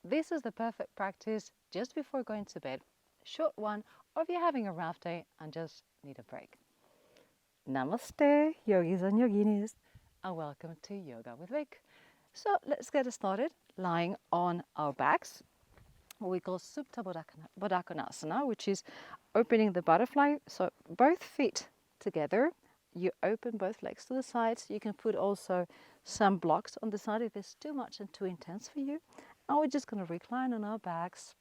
this is the perfect practice just before going to bed. Short one, or if you're having a rough day and just need a break. Namaste, yogis and yoginis, and welcome to Yoga with Vic. So let's get started lying on our backs, what we call Supta Baddha Konasana, which is opening the butterfly. So both feet together, you open both legs to the sides. You can put also some blocks on the side if it's too much and too intense for you. And we're just going to recline on our backs.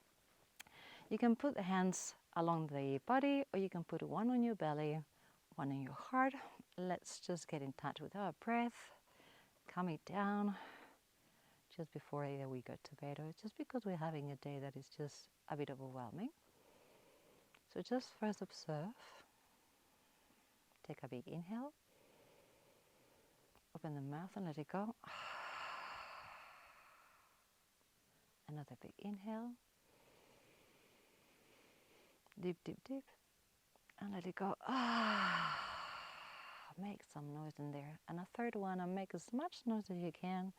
You can put the hands along the body, or you can put one on your belly, one on your heart. Let's just get in touch with our breath. Calm it down just before either we go to bed or just because we're having a day that is just a bit overwhelming. So just first observe. Take a big inhale. Open the mouth and let it go. Another big inhale. Deep, deep, deep. And let it go. Make some noise in there. And a third one, and make as much noise as you can.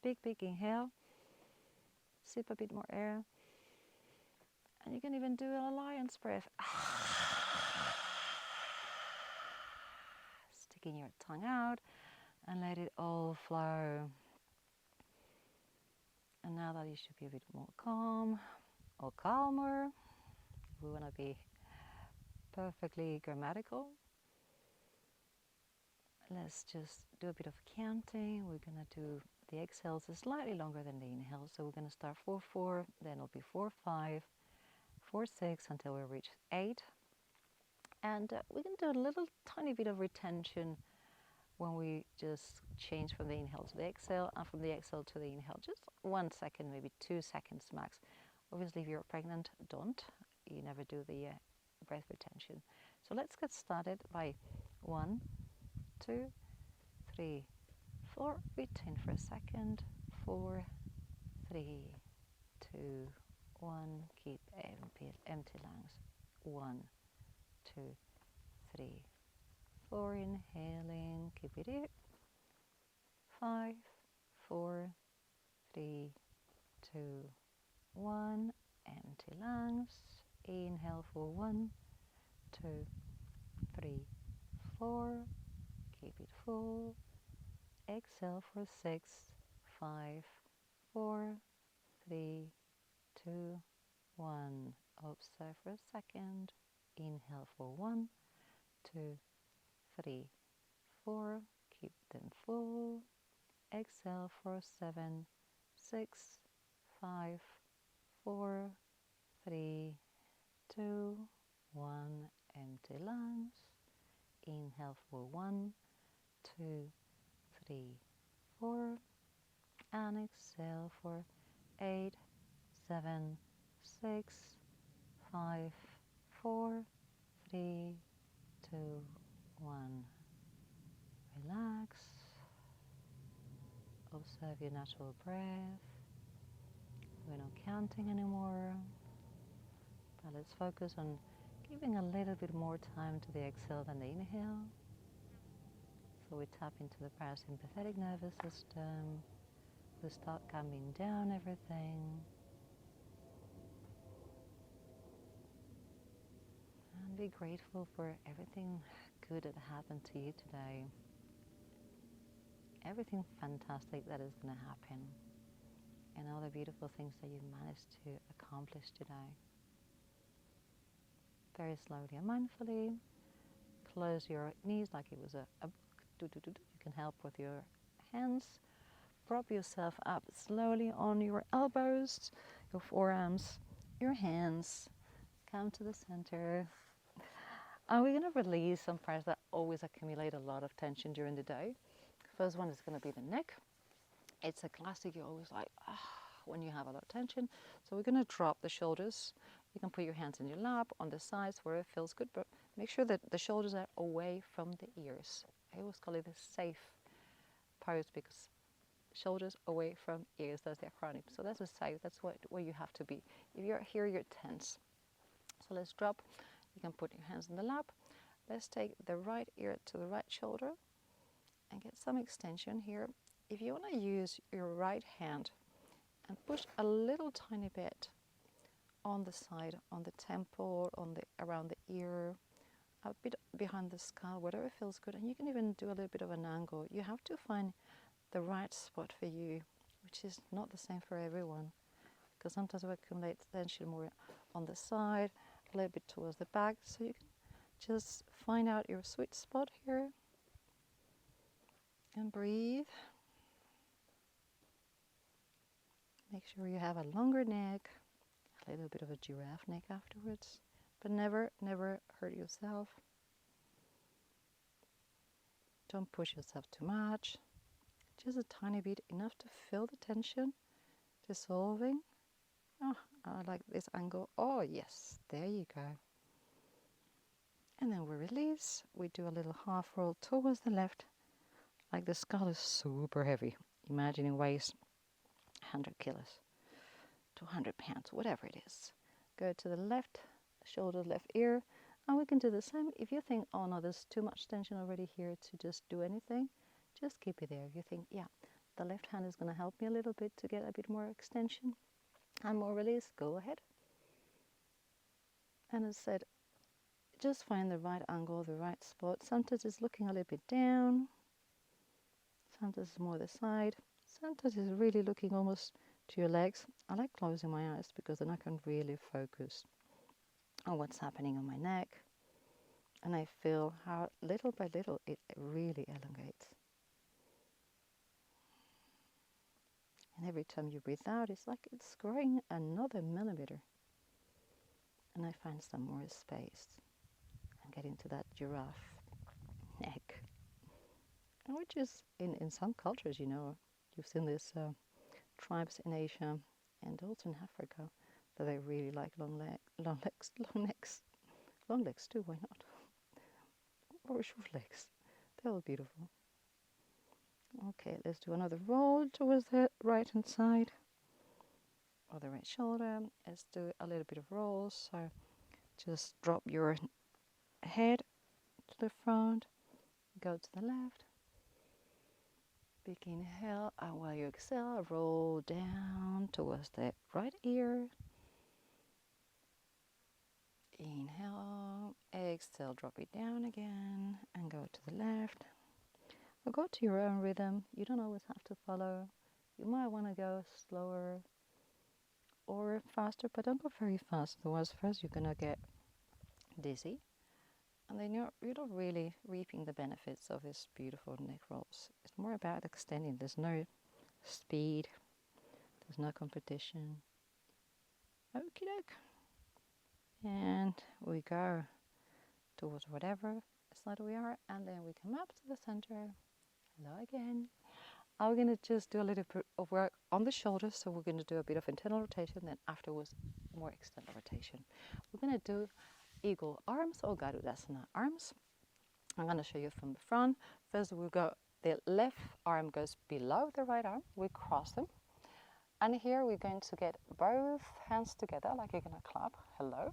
Big, big inhale. Sip a bit more air. And you can even do a lion's breath. Sticking your tongue out and let it all flow. And now that you should be a bit more calm or calmer, we want to be perfectly grammatical. Let's just do a bit of counting. We're going to do the exhales slightly longer than the inhales. So we're going to start 4-4, then it'll be 4-5, 4-6 until we reach 8. And we can do a little tiny bit of retention when we just change from the inhale to the exhale and from the exhale to the inhale. Just 1 second, maybe 2 seconds max. Obviously, if you're pregnant, don't. You never do the breath retention. So let's get started by 1, 2, 3, 4. Retain for a second. 4, 3, 2, 1. Keep empty lungs. 1, 2, 3, 4. Inhaling. Keep it here. 5, 4, 3, 2, 1. Empty lungs. Inhale for 1, 2, 3, 4. Keep it full. Exhale for 6, 5, 4, 3, 2, 1. Observe for a second. Inhale for 1, 2, 3, 4. Keep them full. Exhale for 7, 6, 5, 4, 3, 2, 1. Empty lungs. Inhale for 1, 2, 3, 4. And exhale for 8, 7, 6, 5, 4, 3, 2, 1. Relax. Observe your natural breath. We're not counting anymore. But let's focus on giving a little bit more time to the exhale than the inhale. So we tap into the parasympathetic nervous system. We start calming down everything. And be grateful for everything good that happened to you today. Everything fantastic that is going to happen. And all the beautiful things that you managed to accomplish today. Very slowly and mindfully. Close your knees like it was a book. You can help with your hands. Prop yourself up slowly on your elbows, your forearms, your hands. Come to the center. And we're going to release some parts that always accumulate a lot of tension during the day. First one is going to be the neck. It's a classic, you're always like, when you have a lot of tension. So we're going to drop the shoulders. You can put your hands in your lap, on the sides, where it feels good, but make sure that the shoulders are away from the ears. I always call it the safe pose because shoulders away from ears, that's the acronym. So that's a safe, that's where you have to be. If you're here, you're tense. So let's drop. You can put your hands in the lap. Let's take the right ear to the right shoulder and get some extension here. If you want to use your right hand and push a little tiny bit on the side, on the temple, around the ear, a bit behind the skull, whatever feels good. And you can even do a little bit of an angle. You have to find the right spot for you, which is not the same for everyone, because sometimes we accumulate tension more on the side, a little bit towards the back. So you can just find out your sweet spot here and breathe. Make sure you have a longer neck, a little bit of a giraffe neck afterwards, but never, never hurt yourself. Don't push yourself too much. Just a tiny bit, enough to feel the tension dissolving. Oh, I like this angle. Oh, yes, there you go. And then we release. We do a little half roll towards the left. Like the skull is super heavy. Imagine it weighs 100 kilos, 200 pounds, whatever it is. Go to the left shoulder, left ear. And we can do the same. If you think, oh no, there's too much tension already here to just do anything, just keep it there. If you think, yeah, the left hand is going to help me a little bit to get a bit more extension and more release, go ahead. And as I said, just find the right angle, the right spot. Sometimes it's looking a little bit down. Sometimes it's more the side. Sometimes it's really looking almost to your legs. I like closing my eyes because then I can really focus on what's happening on my neck. And I feel how little by little it really elongates. And every time you breathe out, it's like it's growing another millimeter. And I find some more space and get into that giraffe neck. And which is, in some cultures, you know, you've seen these tribes in Asia and also in Africa that they really like long necks. Long legs too, why not? Or short legs. They're all beautiful. Okay, let's do another roll towards the right hand side or the right shoulder. Let's do a little bit of rolls. So just drop your head to the front, go to the left. Big inhale, and while you exhale, roll down towards the right ear. Inhale, exhale, drop it down again, and go to the left. Or go to your own rhythm. You don't always have to follow. You might want to go slower or faster, but don't go very fast. Otherwise, first you're gonna get dizzy, and then you're not really reaping the benefits of this beautiful neck rolls. It's more about extending. There's no speed. There's no competition. Okie doke. And we go towards whatever side we are, and then we come up to the center. Hello again. I'm going to just do a little bit of work on the shoulders, so we're going to do a bit of internal rotation, then afterwards more external rotation. We're going to do eagle arms or Garudasana arms. I'm going to show you from the front. First we'll go, the left arm goes below the right arm. We cross them. And here we're going to get both hands together like you're going to clap. Hello.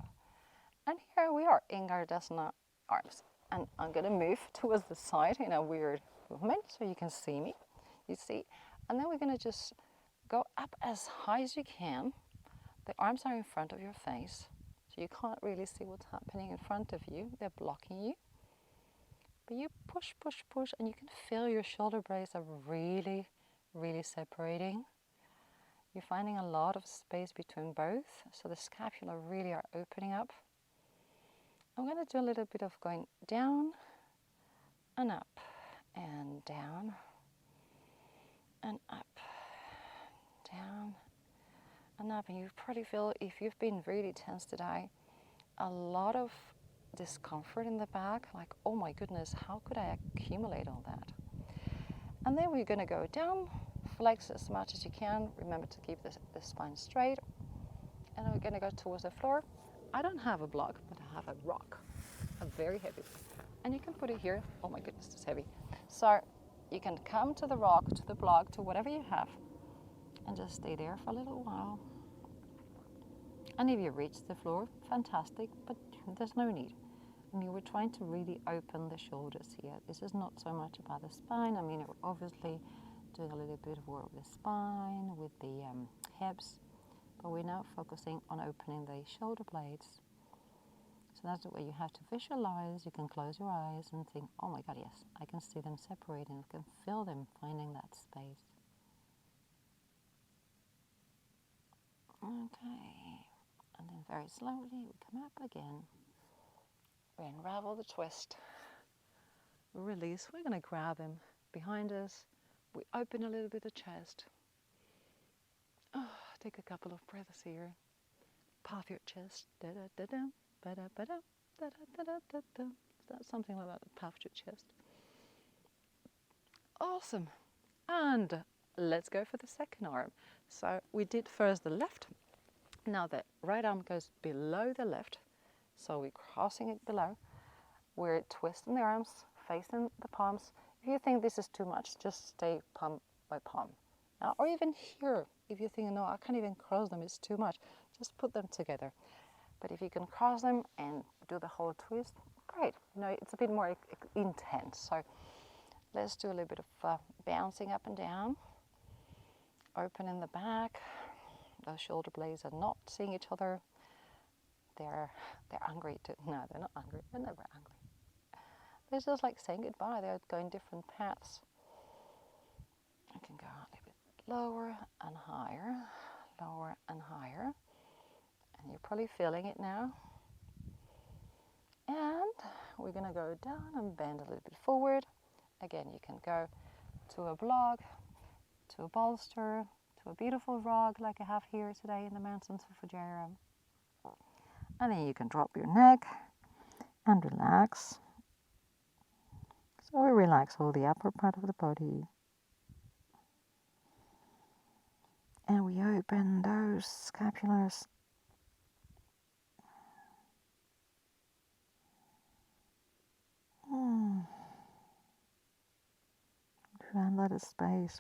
And here we are in Garudasana arms. And I'm going to move towards the side in a weird movement so you can see me. You see? And then we're going to just go up as high as you can. The arms are in front of your face, so you can't really see what's happening in front of you. They're blocking you. But you push, push, push, and you can feel your shoulder blades are really, really separating. You're finding a lot of space between both, so the scapula really are opening up. I'm going to do a little bit of going down and up and down and up, down and up. And you probably feel, if you've been really tense today, a lot of discomfort in the back, like, oh my goodness, how could I accumulate all that? And then we're going to go down, flex as much as you can. Remember to keep the spine straight. And we're going to go towards the floor. I don't have a block, but I have a rock, a very heavy. And you can put it here. Oh my goodness, it's heavy. So you can come to the rock, to the block, to whatever you have, and just stay there for a little while. And if you reach the floor, fantastic, but there's no need. I mean, we're trying to really open the shoulders here. This is not so much about the spine. I mean, we're obviously doing a little bit of work with the spine, with the hips, but we're now focusing on opening the shoulder blades. So that's the way you have to visualize. You can close your eyes and think, oh my God, yes, I can see them separating. I can feel them finding that space. Okay, and then very slowly we come up again. We unravel the twist. We release. We're going to grab him behind us. We open a little bit the chest. Oh, take a couple of breaths here. Puff your chest. Da da da da. Ba da ba da. Da da da da da. Is that something like that? Puff your chest. Awesome. And let's go for the second arm. So we did first the left. Now the right arm goes below the left. So we're crossing it below. We're twisting the arms, facing the palms. If you think this is too much, just stay palm by palm. Now, or even here, if you think, no, I can't even cross them, it's too much, just put them together. But if you can cross them and do the whole twist, great. You know, it's a bit more intense. So let's do a little bit of bouncing up and down. Open in the back. Those shoulder blades are not seeing each other. They're angry too. No, they're not angry. They're never angry. They're just like saying goodbye. They're going different paths. You can go a little bit lower and higher, lower and higher. And you're probably feeling it now. And we're going to go down and bend a little bit forward. Again, you can go to a block, to a bolster, to a beautiful rock like I have here today in the mountains of Fujairah. And then you can drop your neck and relax. So we relax all the upper part of the body. And we open those scapulars. And let it space,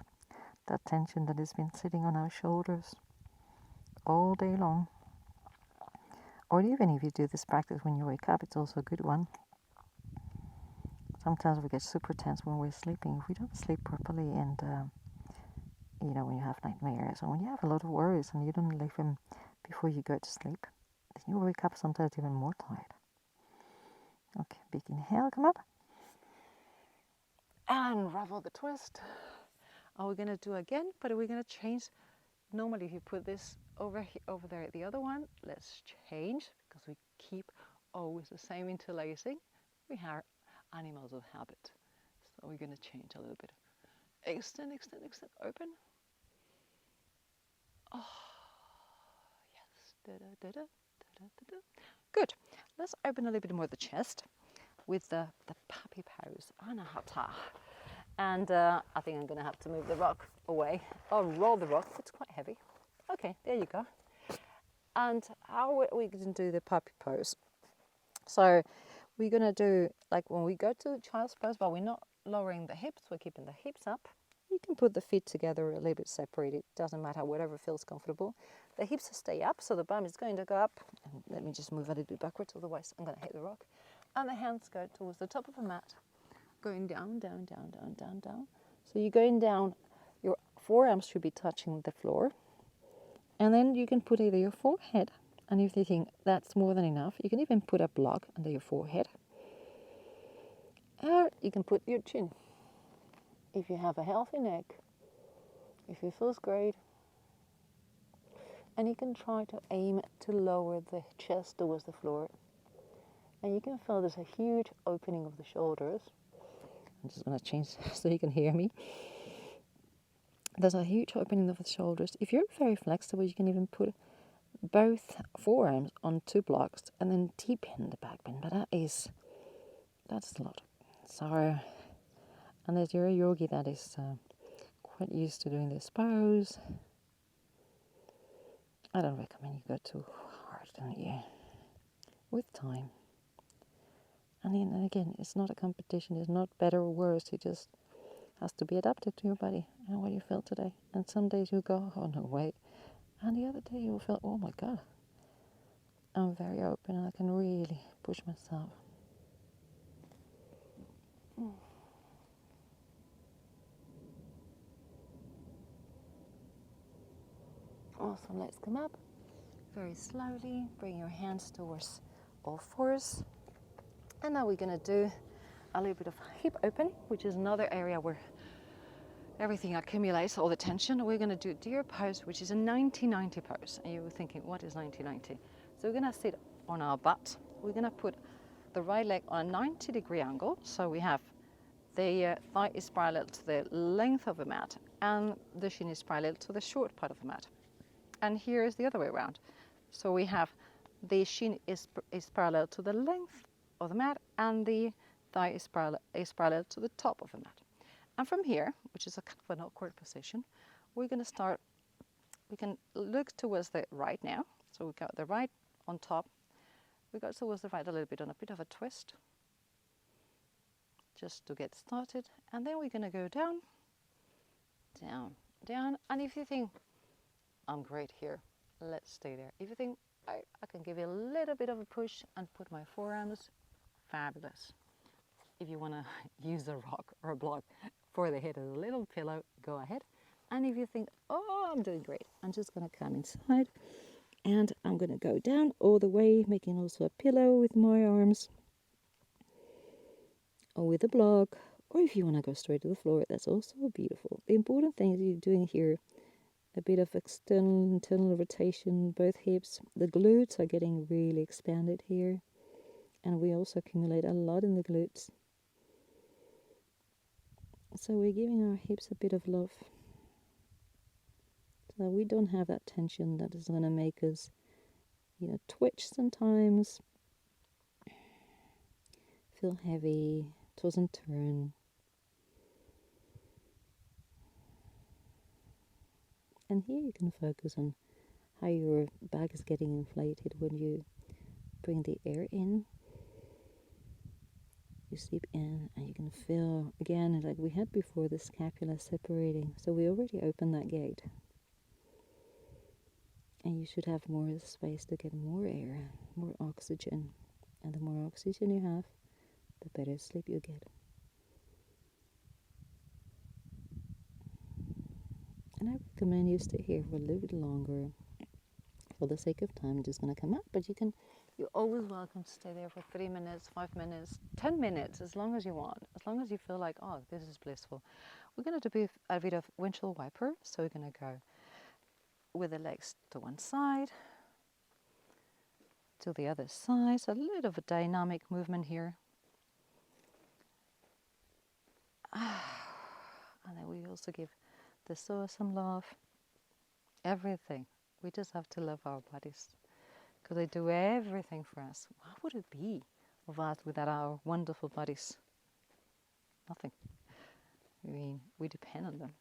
that tension that has been sitting on our shoulders all day long. Or even if you do this practice when you wake up, it's also a good one. Sometimes we get super tense when we're sleeping. If we don't sleep properly and, you know, when you have nightmares or when you have a lot of worries and you don't leave them before you go to sleep, then you wake up sometimes even more tired. Okay, big inhale, come up. And unravel the twist. Are we going to do again? But are we going to change? Normally, if you put this over there at the other one, let's change because we keep always the same interlacing. We are animals of habit. So we're going to change a little bit. Extend, extend, extend, open. Oh, yes. Da, da, da, da, da, da, da. Good. Let's open a little bit more the chest with the puppy pose, Anahata. And I think I'm going to have to move the rock away. Or roll the rock, it's quite heavy. Okay, there you go. And how are we going to do the puppy pose? So we're going to do, like when we go to child's pose, but we're not lowering the hips, we're keeping the hips up. You can put the feet together a little bit separated, doesn't matter, whatever feels comfortable. The hips stay up, so the bum is going to go up. And let me just move a little bit backwards, otherwise I'm going to hit the rock. And the hands go towards the top of the mat, going down, down, down, down, down, down. So you're going down, your forearms should be touching the floor. And then you can put either your forehead, and if you think that's more than enough, you can even put a block under your forehead. Or you can put your chin. If you have a healthy neck, if it feels great, and you can try to aim to lower the chest towards the floor. And you can feel there's a huge opening of the shoulders. I'm just going to change so you can hear me. There's a huge opening of the shoulders. If you're very flexible, you can even put both forearms on 2 blocks and then deepen the back bend. But that's a lot. So, unless you're a yogi that is quite used to doing this pose, I don't recommend you go too hard, don't you? With time. And again, it's not a competition. It's not better or worse. It just has to be adapted to your body and what you feel today. And some days you'll go, oh no, wait. And the other day you'll feel, oh my God, I'm very open and I can really push myself. Awesome, let's come up very slowly. Bring your hands towards all fours. And now we're gonna do a little bit of hip opening, which is another area where everything accumulates, all the tension. We're gonna do deer pose, which is a 90-90 pose. And you were thinking, what is 90-90? So we're gonna sit on our butt. We're gonna put the right leg on a 90-degree angle. So we have the thigh is parallel to the length of the mat, and the shin is parallel to the short part of the mat. And here is the other way around. So we have the shin is parallel to the length of the mat, and the thigh is parallel to the top of the mat. And from here, which is a kind of an awkward position, we're going to start. We can look towards the right now. So we got the right on top. We go towards the right a little bit on a bit of a twist, just to get started. And then we're going to go down, down, down. And if you think, I'm great here, let's stay there. If you think, I can give you a little bit of a push and put my forearms, fabulous. If you want to use a rock or a block for the head as a little pillow, go ahead. And if you think, oh, I'm doing great, I'm just going to come inside and I'm going to go down all the way, making also a pillow with my arms or with a block. Or if you want to go straight to the floor, that's also beautiful. The important thing is you're doing here a bit of external, internal rotation, both hips. The glutes are getting really expanded here. And we also accumulate a lot in the glutes. So we're giving our hips a bit of love. So we don't have that tension that is going to make us, twitch sometimes. Feel heavy, toss and turn. And here you can focus on how your back is getting inflated when you bring the air in. You sleep in and you can feel, again, like we had before, the scapula separating. So we already opened that gate. And you should have more space to get more air, more oxygen. And the more oxygen you have, the better sleep you get. And I recommend you stay here for a little bit longer. For the sake of time, I'm just going to come up, but you're always welcome to stay there for 3 minutes, 5 minutes, 10 minutes, as long as you want, as long as you feel like, oh, this is blissful. We're going to do a bit of windshield wiper, so we're going to go with the legs to one side, to the other side, so a little of a dynamic movement here. And then we also give the soul some love, everything. We just have to love our bodies because they do everything for us. What would it be of us without our wonderful bodies? Nothing. I mean, we depend on them.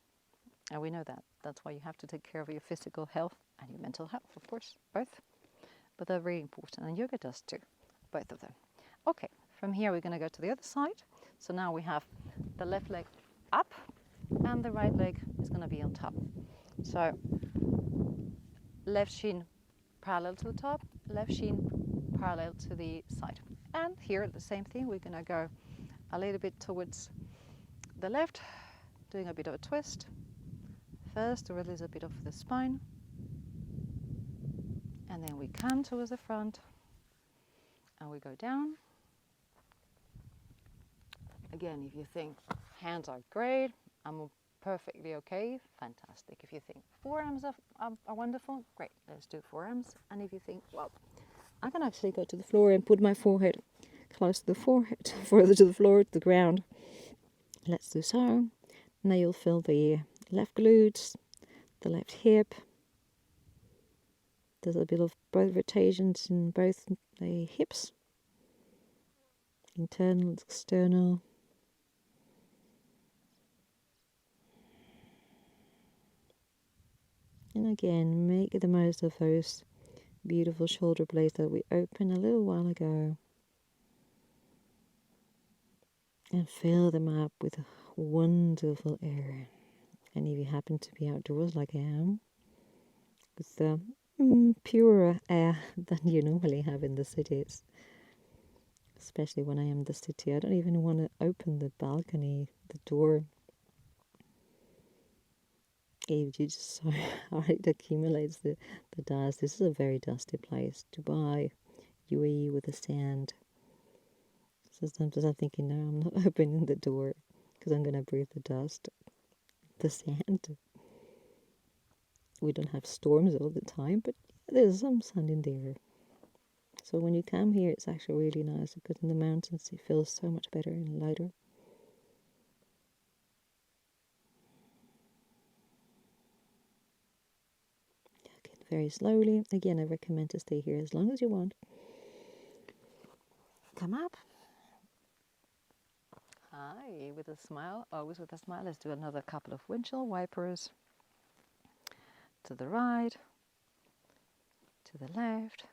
And we know that. That's why you have to take care of your physical health and your mental health, of course, both. But they're very important, and yoga does too, both of them. Okay, from here we're going to go to the other side. So now we have the left leg up, and the right leg is going to be on top. So left shin parallel to the top, left shin parallel to the side. And here the same thing, we're going to go a little bit towards the left, doing a bit of a twist. First to release a bit of the spine. And then we come towards the front and we go down. Again, if you think hands are great, I'm perfectly okay, fantastic. If you think forearms are wonderful, great, let's do forearms. And if you think, well, I can actually go to the floor and put my forehead close to the forehead, further to the floor, to the ground, let's do so. Now you'll feel the left glutes, the left hip. There's a bit of both rotations in both the hips, internal, external. And again, make the most of those beautiful shoulder blades that we opened a little while ago. And fill them up with wonderful air. And if you happen to be outdoors like I am, with the purer air than you normally have in the cities, especially when I am in the city, I don't even want to open the balcony, the door. If you just saw how it accumulates the dust. This is a very dusty place. Dubai, UAE with the sand. So sometimes I'm thinking, no, I'm not opening the door because I'm going to breathe the dust, the sand. We don't have storms all the time, but there's some sun in there. So when you come here, it's actually really nice because in the mountains it feels so much better and lighter. Again, very slowly. Again, I recommend to stay here as long as you want. Come up. Hi, with a smile. Always with a smile. Let's do another couple of windshield wipers. To the right, to the left,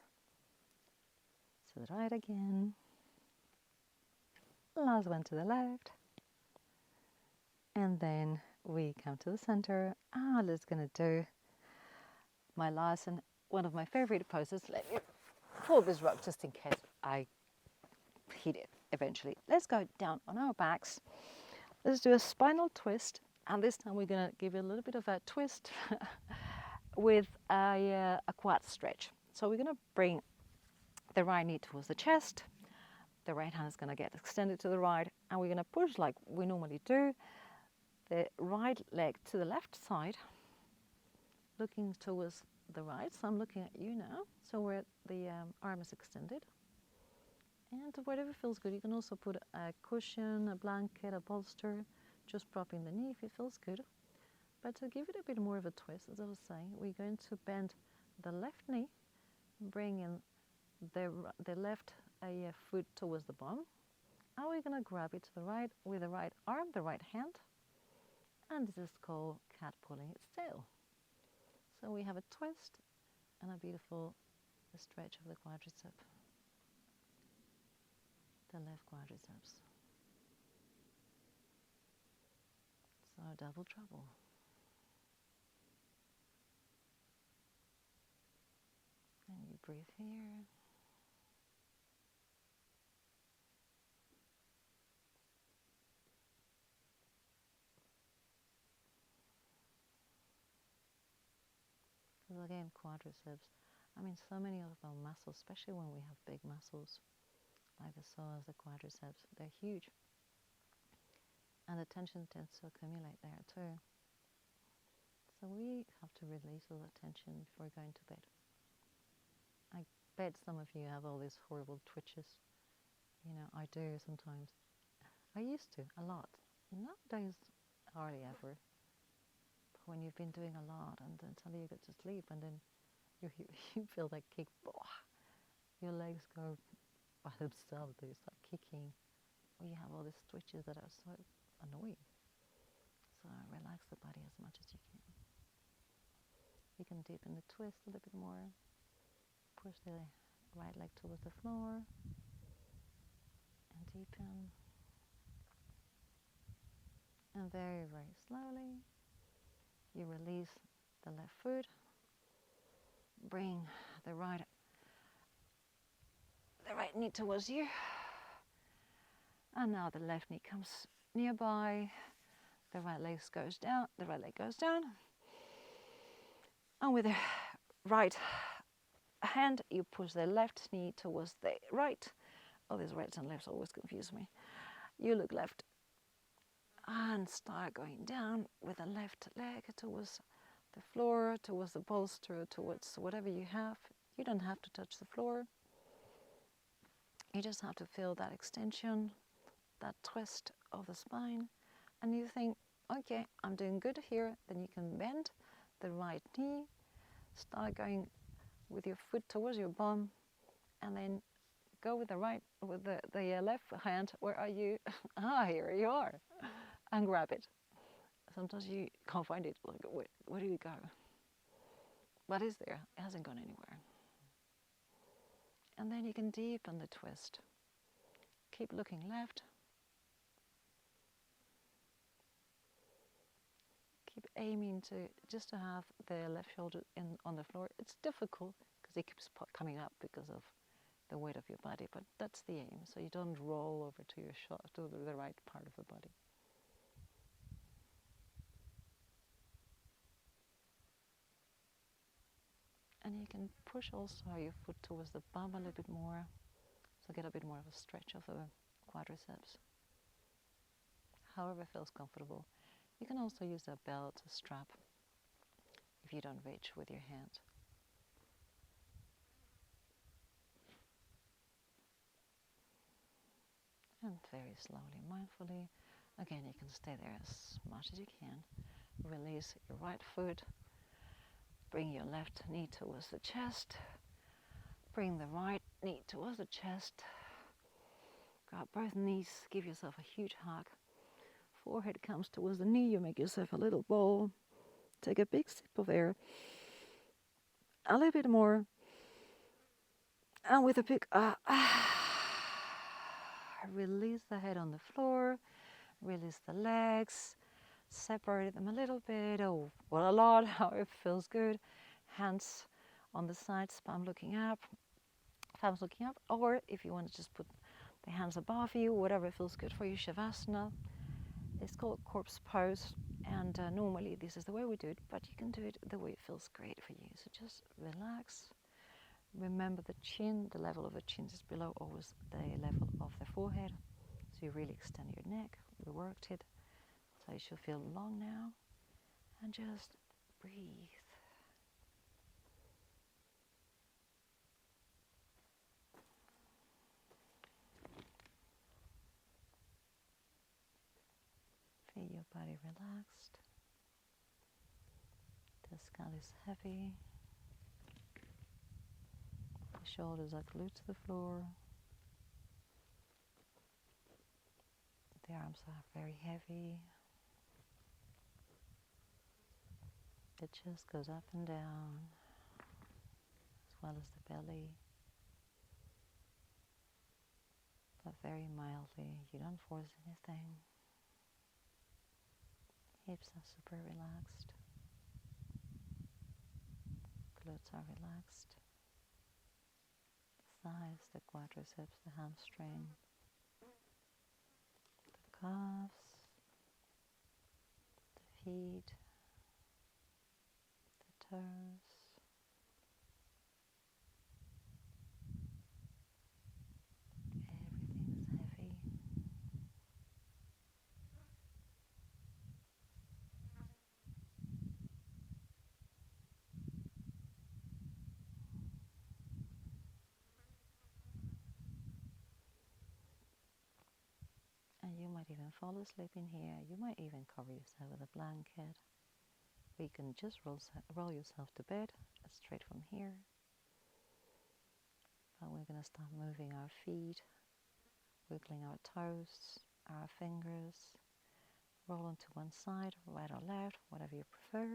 to the right again. Last one to the left. And then we come to the center. Let's gonna do my last and one of my favorite poses. Let me pull this rug just in case I hit it eventually. Let's go down on our backs. Let's do a spinal twist. And this time we're gonna give it a little bit of a twist with a quad stretch. So we're gonna bring the right knee towards the chest. The right hand is gonna get extended to the right, and we're gonna push like we normally do. The right leg to the left side, looking towards the right. So I'm looking at you now. So where the arm is extended. And whatever feels good. You can also put a cushion, a blanket, a bolster, just propping the knee if it feels good. But to give it a bit more of a twist, as I was saying, we're going to bend the left knee, bring in the left foot towards the bum, and we're going to grab it to the right with the right arm, the right hand, and this is called cat pulling its tail. So we have a twist and a beautiful stretch of the quadricep, the left quadriceps. So double trouble. And you breathe here. Because again, quadriceps, I mean, so many of our muscles, especially when we have big muscles, like the psoas, the quadriceps, they're huge. And the tension tends to accumulate there too. So we have to release all that tension before going to bed. I bet some of you have all these horrible twitches. You know, I do sometimes. I used to, a lot. Nowadays, hardly ever. But when you've been doing a lot and then suddenly you get to sleep and then you feel that kick, your legs go by themselves, they start kicking. Or you have all these twitches that are so annoying. So relax the body as much as you can. You can deepen the twist a little bit more. Push the right leg towards the floor and deepen. And very, very slowly, you release the left foot. Bring the right knee towards you. And now the left knee comes nearby. The right leg goes down. The right leg goes down. And with the right hand, you push the left knee towards the right. Oh, these rights and lefts always confuse me. You look left and start going down with the left leg towards the floor, towards the bolster, towards whatever you have. You don't have to touch the floor. You just have to feel that extension, that twist of the spine. And you think, okay, I'm doing good here. Then you can bend the right knee, start going with your foot towards your bum, and then go with the left hand. Where are you? Here you are. And grab it. Sometimes you can't find it. Like, where do you go? What is there? It hasn't gone anywhere. And then you can deepen the twist. Keep looking left. Keep aiming just to have the left shoulder on the floor. It's difficult because it keeps coming up because of the weight of your body, but that's the aim. So you don't roll over to the right part of the body. And you can push also your foot towards the bum a little bit more, so get a bit more of a stretch of the quadriceps. However feels comfortable. You can also use a belt, a strap, if you don't reach with your hand. And very slowly, mindfully, again you can stay there as much as you can. Release your right foot, bring your left knee towards the chest, bring the right knee towards the chest, grab both knees, give yourself a huge hug. Forehead comes towards the knee, you make yourself a little bowl. Take a big sip of air. A little bit more. And with a big release the head on the floor, release the legs, separate them a little bit, oh, well, a lot, how it feels good. Hands on the sides, palm looking up, thumbs looking up, or if you want to just put the hands above you, whatever feels good for you, Shavasana. It's called corpse pose, and normally this is the way we do it, but you can do it the way it feels great for you. So just relax. Remember the chin, the level of the chin is below always the level of the forehead. So you really extend your neck. We worked it. So you should feel long now. And just breathe. Feel your body relaxed. The skull is heavy. The shoulders are glued to the floor. The arms are very heavy. The chest goes up and down, as well as the belly. But very mildly, you don't force anything. Hips are super relaxed. Glutes are relaxed. The thighs, the quadriceps, the hamstring, the calves, the feet, the toes. Everything is heavy. And you might even fall asleep in here. You might even cover yourself with a blanket. Or you can just roll yourself to bed straight from here. But we're going to start moving our feet, wiggling our toes, our fingers. Roll onto one side, right or left, whatever you prefer.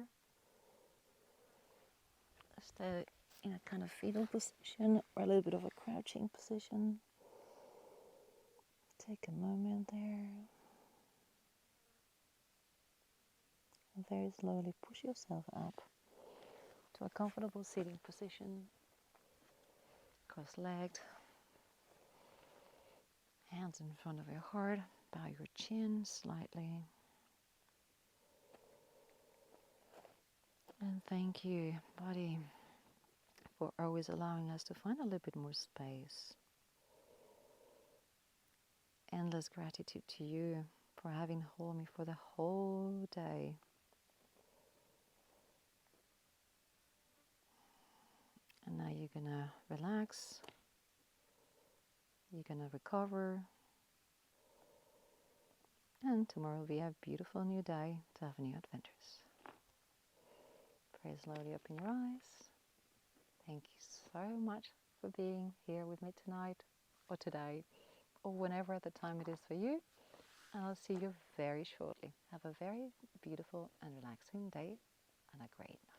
Stay in a kind of fetal position or a little bit of a crouching position. Take a moment there. And very slowly push yourself up to a comfortable sitting position. Cross-legged. Hands in front of your heart. Bow your chin slightly. And thank you, body, for always allowing us to find a little bit more space. Endless gratitude to you for having held me for the whole day. And now you're gonna relax. You're gonna recover. And tomorrow will be a beautiful new day to have new adventures. Pray slowly, open your eyes. Thank you so much for being here with me tonight or today or whenever at the time it is for you. And I'll see you very shortly. Have a very beautiful and relaxing day and a great night.